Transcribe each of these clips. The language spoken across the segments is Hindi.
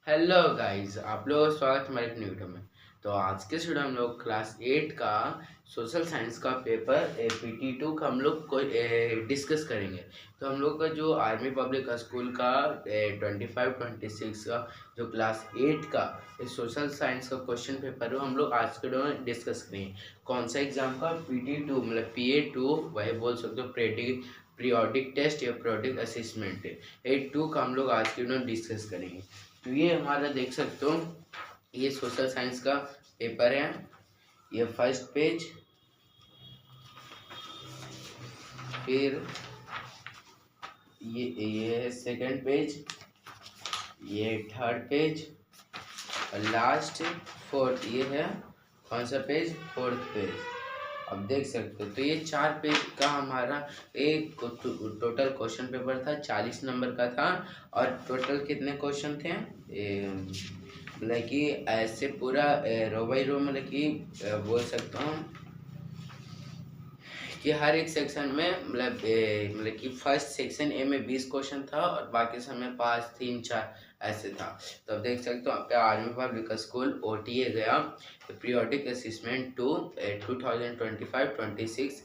हेलो गाइस, आप लोगों का स्वागत है हमारे एक न्यू वीडियो में। तो आज के स्टूडियो हम लोग क्लास 8 का सोशल साइंस का पेपर PT2 का हम लोग कोई डिस्कस करेंगे। तो हम लोग का जो आर्मी पब्लिक स्कूल का 25-26 का जो क्लास 8 का सोशल साइंस का क्वेश्चन पेपर है हम लोग आज के वीडियो में डिस्कस करेंगे। कौन सा एग्जाम का? PT2 मतलब PA2, वही बोल सकते हो पीरियोडिक टेस्ट या पीरियोडिक असेसमेंट 82 का हम लोग आज के वीडियो में डिस्कस करेंगे। तो ये हमारा देख सकते हो, ये सोशल साइंस का पेपर है। ये फर्स्ट पेज, फिर ये है सेकंड पेज, ये थर्ड पेज और लास्ट फोर्थ। ये है कौन सा पेज? Fourth page. अब देख सकते हो, तो ये 4 पेज का हमारा एक टोटल क्वेश्चन पेपर था, 40 नंबर का था। और टोटल कितने क्वेश्चन थे? मतलब कि ऐसे पूरा रो बाई रो, मतलब कि बोल सकता हूँ कि हर एक सेक्शन में मतलब कि फर्स्ट सेक्शन ए में 20 क्वेश्चन था और बाकी समय 5, 3, 4 ऐसे था। तो अब देख सकते हो आपका आर्मी पब्लिक स्कूल OTA गया periodic assessment 2 2025-26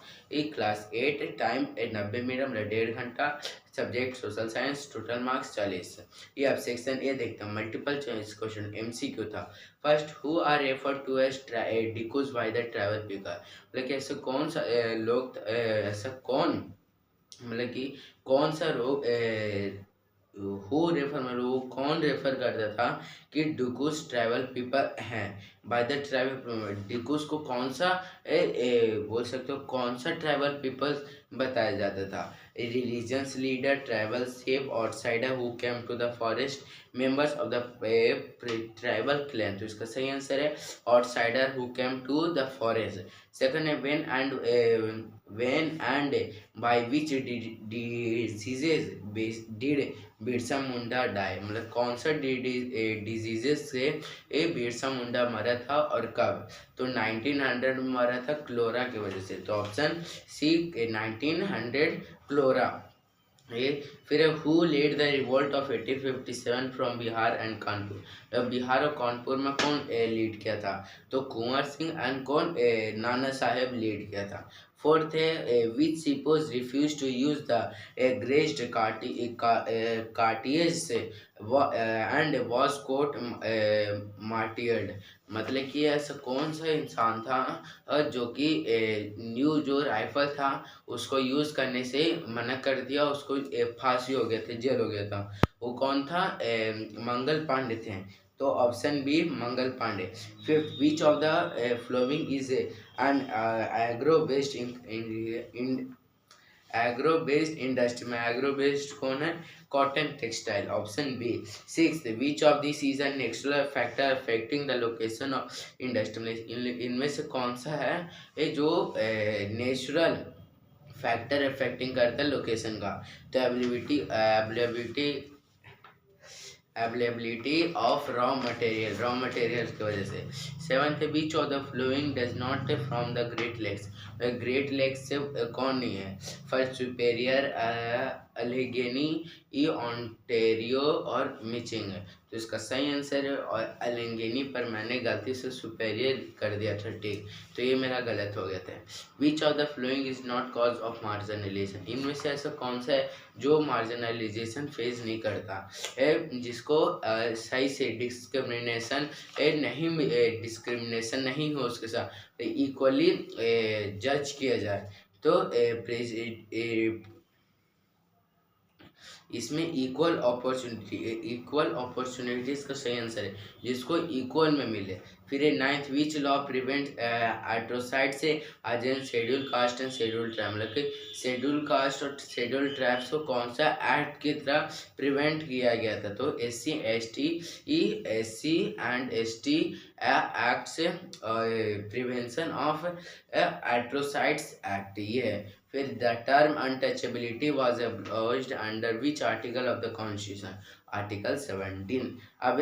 class 8, time 90 minute मतलब 1.5 घंटा, subject social science, total marks 40। ये अब सेक्शन ए देखते हैं, मल्टीपल चॉइस क्वेश्चन MCQ था। First, who are refer to as dikus by the tribal people, मतलब कि ऐसे कौन सा लोग, ऐसा कौन, मतलब कि कौन सा रोग, हु रेफर मतलब वो कौन रेफर करता था कि डुकुस ट्रैवल पीपल हैं बाय द ट्रैवल। डिकुस को कौन सा बोल सकते हो कौन सा ट्रैवल पीपल बताया जाता था? Religious leader, travel safe, outsider who came to the forest, members of the tribal clan. तो इसका सही आंसर है outsider who came to the forest. Second है when and by which diseases did Birsa Munda die, मतलब कौन सा डिजीजेस से बिरसा मुंडा मरा था और कब? तो 1900 में मरा था क्लोरा की वजह से। तो ऑप्शन सी 1900 क्लोरा। ये फिर who led the revolt of 1857 from Bihar and Kanpur. तो बिहार और कानपुर में कौन लीड किया था? तो कुंवर सिंह एंड कौन नाना साहेब लीड किया था। फोर्थ है which sepoys refuse to use the greased cartridges and was court martialled, मतलब कि ऐसा कौन सा इंसान था जो कि न्यू जो राइफल था उसको यूज करने से मना कर दिया, उसको फांसी हो गया था, जेल हो गया था। वो कौन था? मंगल पांडे थे। तो option B Mangal Pandey. Fifth, which of the following is an agro based in agro based industry में एग्रो बेस्ड कौन है? Cotton textile, option B. Six, which of this is an natural factor affecting the location of industry, इनमें से कौन सा है ये जो नेचुरल फैक्टर अफेक्टिंग करता है लोकेशन का? तो अवेलेबिलिटी ऑफ रॉ मटेरियल की वजह से। Seventh, which of the following does not from the great lakes, great lakes से कौन नहीं है? First, superior, Allegheny, Erie Ontario और मिचिंग। तो इसका सही आंसर है और अलेंगेनी, पर मैंने गलती से सुपेरियर कर दिया था, ठीक, तो ये मेरा गलत हो गया था। विच of the following is not cause of marginalisation, इनमें से ऐसा कौन सा है जो मार्जिनलाइजेशन फेस नहीं करता, जिसको सही से डिस्क्रिमिनेशन नहीं हो उसके साथ इक्वली जज किया जाए। तो इसमें इक्वल अपॉर्चुनिटीज का सही आंसर है, जिसको इक्वल में मिले। फिर ये नाइन्थ, विच लॉ प्रिवेंट एट्रोसाइड से against schedule caste and schedule tribe, मतलब कि शेड्यूल कास्ट और शेड्यूल ट्राइब्स को कौन सा एक्ट की तरह प्रिवेंट किया गया था? तो SC एंड ST एक्ट से प्रिवेंशन ऑफ एट्रोसाइड्स एक्ट, ये है। फिर the term untouchability was abolished under which article of the constitution? Article 17। अब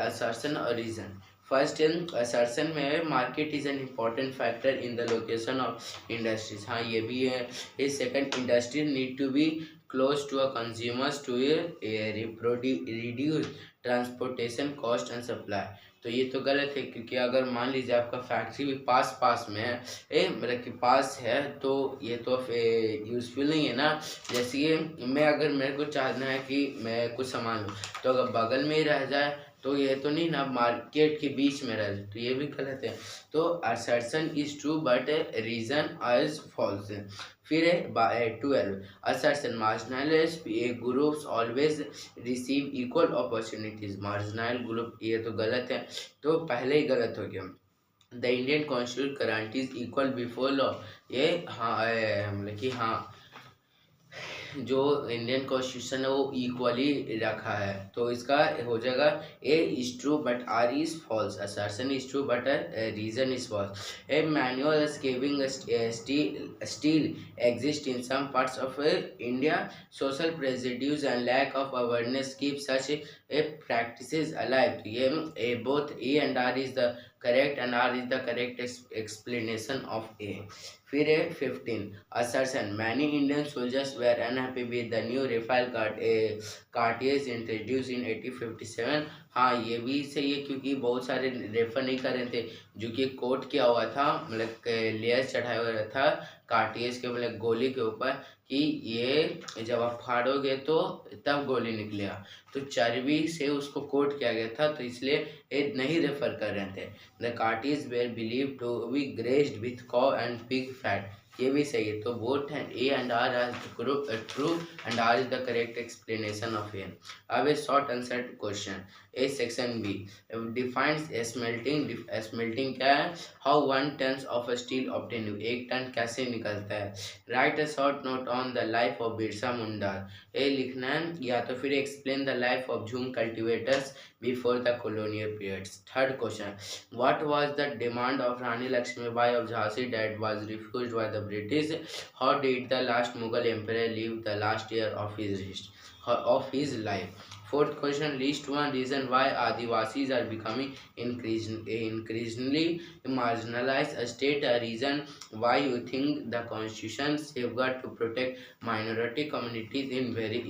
असर्शन और रीजन। फर्स्ट असर्शन में market is an important factor in the location of industries, हाँ ये भी है। Second, industry need to be close to a consumers to reduce transportation cost and supply। तो ये तो गलत है, क्योंकि अगर मान लीजिए आपका फैक्ट्री भी पास में है, मतलब कि पास है, तो ये तो यूज़फुल नहीं है ना। जैसे कि मैं अगर मेरे को चाहना है कि मैं कुछ सामान लूँ, तो अगर बगल में ही रह जाए तो ये तो नहीं ना, मार्केट के बीच में रह जाए, तो ये भी गलत है। तो assertion is true but reason is false. फिर है 12, assertion marginalized groups always receive equal opportunities। marginal group ये तो गलत है, तो पहले ही गलत हो गया। The Indian constitution guarantees equal before law, ये हाँ मतलब कि हाँ, जो इंडियन कॉन्स्टिट्यूशन है वो इक्वली रखा है, तो इसका हो जाएगा A is true but R is false. Assertion is true but reason is false. A manual scavenging still exist in some parts of India. Social prejudices and lack of awareness keep such a practices alive. तो ये both A and R is the correct and R is the correct explanation of A. फिर 15, assertion many Indian soldiers were unhappy with the new Rafale cartridge introduced in 1857। हाँ ये भी सही है, क्योंकि बहुत सारे रेफर नहीं कर रहे थे, जो कि कोट किया हुआ था, मतलब लेयर चढ़ाया हुआ था कार्टिएज के मतलब गोली के ऊपर, कि ये जब आप फाड़ोगे तो तब गोली निकलेगा, तो चर्बी से उसको कोट किया गया था, तो इसलिए ये नहीं रेफर कर रहे थे। The cartridges were believed to be greased with cow and pig fat, ये भी सही है। तो both A and R are true and R is the correct explanation of A. अब a short answer question. A section B defines smelting. Smelting क्या है? How 1 ton of steel obtain, 1 ton कैसे निकलता है। Write a short note on the life of Birsa Munda, ये लिखना है, या तो फिर एक्सप्लेन द लाइफ ऑफ झूम cultivators before the colonial periods। Third question, what was the demand of Rani Lakshmibai of Jhansi that was refused by the British? How did the last Mughal emperor live the last year of his life? Fourth question, list one reason why Adivasis are becoming increasingly marginalized. State a reason why you think the constitution safeguard to protect minority communities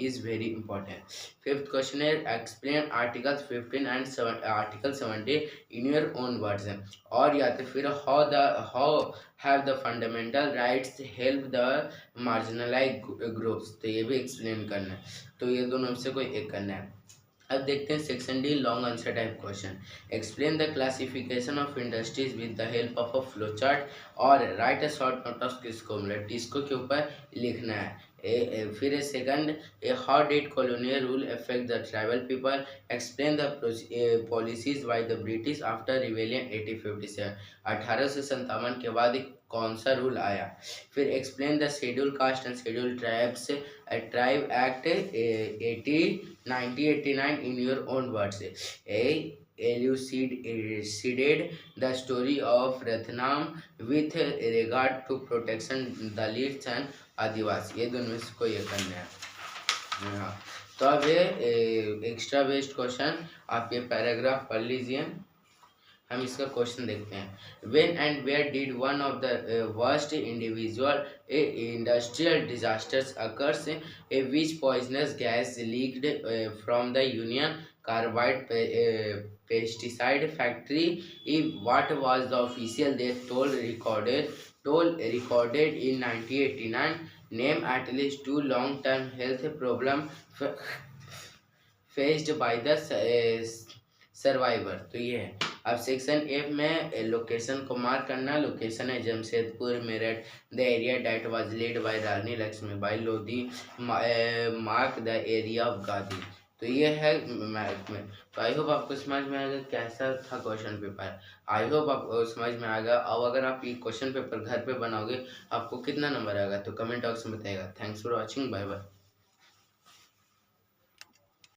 is very important. Fifth question is explain articles 15 and article 17 in your own words। और या तो फिर how have the fundamental rights help the marginalized groups, तो ये भी एक्सप्लेन करना है, तो ये दोनों में से कोई एक करना है। अब देखते हैं section D long answer type question. Explain the classification of industries with the help of a flow chart, और write a short note of किसको, मतलब डिस्को के ऊपर लिखना है। फिर second, how did colonial rule affect the tribal people. Explain the policies by the British after rebellion 1857, 1857 के बाद कौन सा रूल आया। फिर explain the scheduled caste and scheduled tribes tribe act 1989 in your own words। Elucidated the story of Ratnam with regard to protection Dalits and आदिवासी, ये दोनों में से कोई एक करना है। हाँ, तो अब ये एक्स्ट्रा बेस्ड क्वेश्चन, आप ये पैराग्राफ पढ़ लीजिए, हम इसका क्वेश्चन देखते हैं। When and where did one of the worst individual industrial disasters occurs, which poisonous gas leaked from the union carbide pesticide factory, what was the official death toll recorded in 1989? Name at least 2 long-term health problems faced by the survivor, तो ये है। अब सेक्शन ए में लोकेशन को मार्क करना। लोकेशन है Jamshedpur, Meerut. The area that was lead by Rani Laxmibai Lodhi. Mark the area of गादी, तो ये है मैथ में। तो आई होप आपको समझ में आएगा कैसा था क्वेश्चन पेपर। आई होप आपको समझ में आएगा। अब अगर आप ये क्वेश्चन पेपर घर पे बनाओगे, आपको कितना नंबर आएगा, तो कमेंट बॉक्स में बताएगा। Thanks for watching, bye bye.